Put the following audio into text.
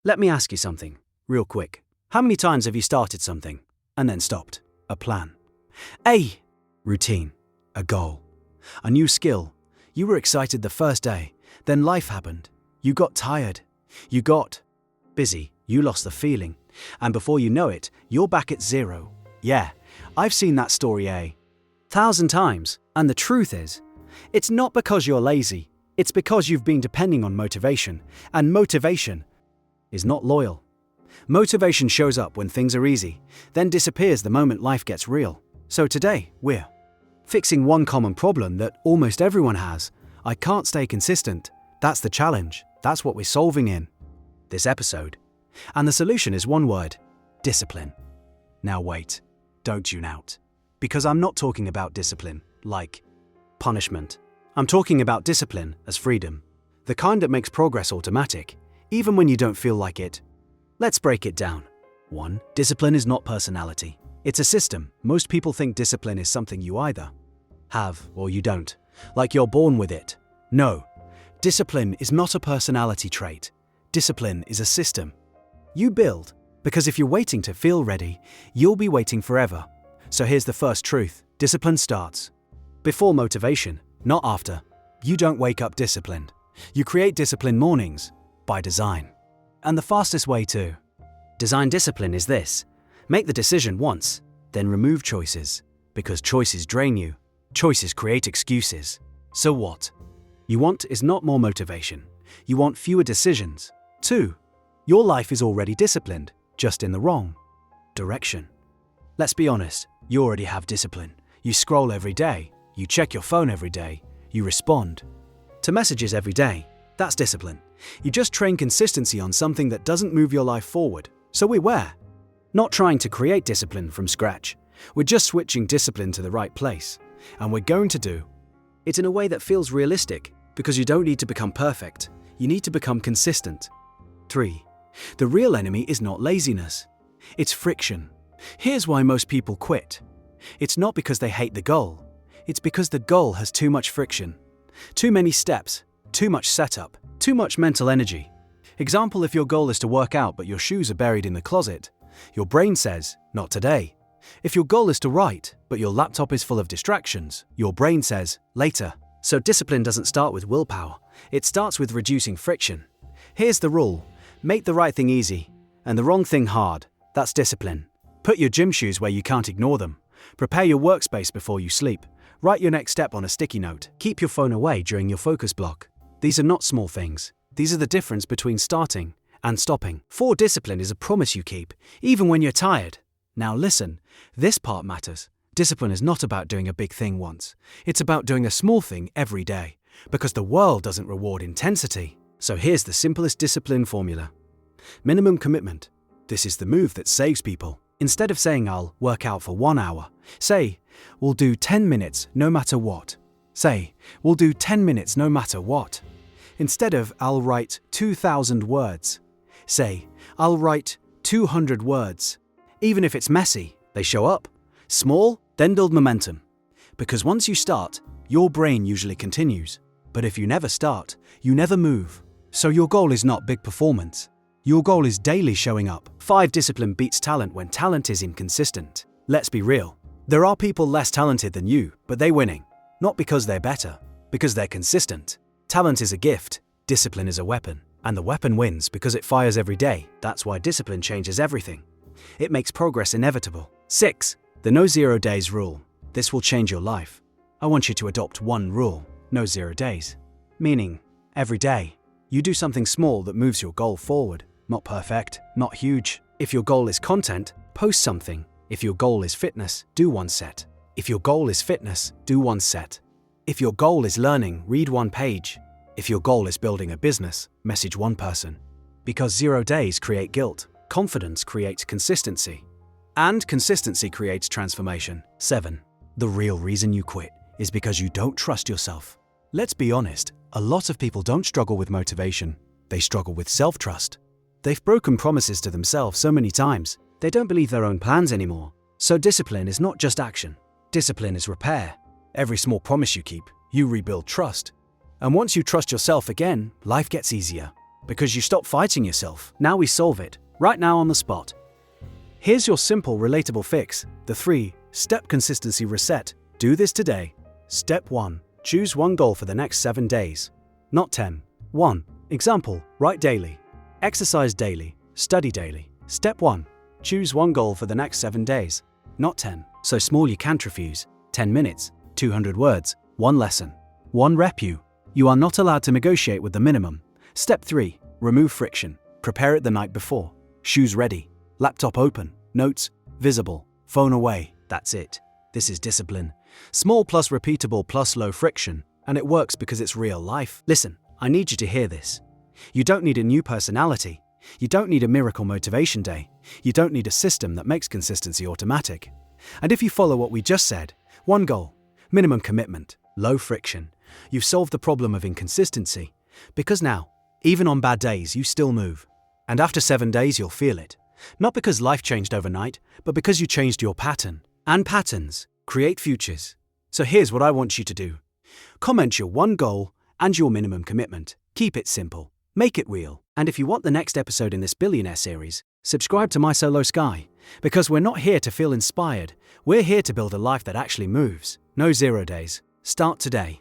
Let me ask you something, real quick. How many times have you started something and then stopped? A plan. A routine. A goal. A new skill. You were excited the first day, then life happened. You got tired. You got busy. You lost the feeling. And before you know it, you're back at zero. Yeah, I've seen that story 1,000 times. And the truth is, it's not because you're lazy. It's because you've been depending on motivation. And motivation is not loyal. Motivation shows up when things are easy, then disappears the moment life gets real. So today, we're fixing one common problem that almost everyone has. I can't stay consistent. That's the challenge. That's what we're solving in this episode. And the solution is one word: discipline. Now wait, don't tune out. Because I'm not talking about discipline like punishment. I'm talking about discipline as freedom. The kind that makes progress automatic, even when you don't feel like it. Let's break it down. 1. Discipline is not personality. It's a system. Most people think discipline is something you either have or you don't, like you're born with it. No, discipline is not a personality trait. Discipline is a system you build, because if you're waiting to feel ready, you'll be waiting forever. So here's the first truth: discipline starts before motivation, not after. You don't wake up disciplined. You create discipline mornings by design. And the fastest way to design discipline is this: make the decision once, then remove choices, because choices drain you. Choices create excuses. So what you want is not more motivation. You want fewer decisions. 2. Your life is already disciplined, just in the wrong direction. Let's be honest, you already have discipline. You scroll every day. You check your phone every day. You respond to messages every day. That's discipline. You just train consistency on something that doesn't move your life forward. So we're not trying to create discipline from scratch. We're just switching discipline to the right place. And we're going to do it in a way that feels realistic, because you don't need to become perfect. You need to become consistent. 3. The real enemy is not laziness. It's friction. Here's why most people quit. It's not because they hate the goal. It's because the goal has too much friction. Too many steps, too much setup, too much mental energy. Example: if your goal is to work out but your shoes are buried in the closet, your brain says, not today. If your goal is to write but your laptop is full of distractions, your brain says, later. So discipline doesn't start with willpower. It starts with reducing friction. Here's the rule: make the right thing easy and the wrong thing hard. That's discipline. Put your gym shoes where you can't ignore them. Prepare your workspace before you sleep. Write your next step on a sticky note. Keep your phone away during your focus block. These are not small things. These are the difference between starting and stopping. 4. Discipline is a promise you keep, even when you're tired. Now listen, this part matters. Discipline is not about doing a big thing once. It's about doing a small thing every day, because the world doesn't reward intensity. So here's the simplest discipline formula. Minimum commitment. This is the move that saves people. Instead of saying I'll work out for 1 hour, say we'll do 10 minutes no matter what. Say we'll do 10 minutes no matter what. Instead of I'll write 2,000 words, say I'll write 200 words. Even if it's messy, they show up. Small, then build momentum. Because once you start, your brain usually continues. But if you never start, you never move. So your goal is not big performance. Your goal is daily showing up. 5. Discipline beats talent when talent is inconsistent. Let's be real. There are people less talented than you, but they're winning. Not because they're better, because they're consistent. Talent is a gift, discipline is a weapon. And the weapon wins because it fires every day. That's why discipline changes everything. It makes progress inevitable. 6. The no 0 days rule. This will change your life. I want you to adopt one rule: no 0 days. Meaning, every day, you do something small that moves your goal forward. Not perfect, not huge. If your goal is content, post something. If your goal is fitness, do 1 set. If your goal is fitness, do 1 set. If your goal is learning, read 1 page. If your goal is building a business, message 1 person. Because 0 days create guilt. Confidence creates consistency. And consistency creates transformation. 7. The real reason you quit is because you don't trust yourself. Let's be honest, a lot of people don't struggle with motivation. They struggle with self-trust. They've broken promises to themselves so many times, they don't believe their own plans anymore. So discipline is not just action. Discipline is repair. Every small promise you keep, you rebuild trust. And once you trust yourself again, life gets easier. Because you stopped fighting yourself. Now we solve it, right now on the spot. Here's your simple, relatable fix, the 3-step consistency reset. Do this today. Step 1. Choose one goal for the next 7 days. Not 10. 1. Example, write daily. Exercise daily. Study daily. Step 1. Choose one goal for the next 7 days. Not 10. So small you can't refuse. 10 minutes, 200 words, 1 lesson. 1 rep You are not allowed to negotiate with the minimum. Step 3. Remove friction. Prepare it the night before. Shoes ready. Laptop open. Notes visible. Phone away. That's it. This is discipline. Small plus repeatable plus low friction. And it works because it's real life. Listen, I need you to hear this. You don't need a new personality. You don't need a miracle motivation day. You don't need a system that makes consistency automatic. And if you follow what we just said, one goal, minimum commitment, low friction, you've solved the problem of inconsistency. Because now, even on bad days, you still move. And after 7 days, you'll feel it. Not because life changed overnight, but because you changed your pattern. And patterns create futures. So here's what I want you to do. Comment your one goal and your minimum commitment. Keep it simple. Make it real. And if you want the next episode in this billionaire series, subscribe to My Solo Sky. Because we're not here to feel inspired. We're here to build a life that actually moves. No 0 days. Start today.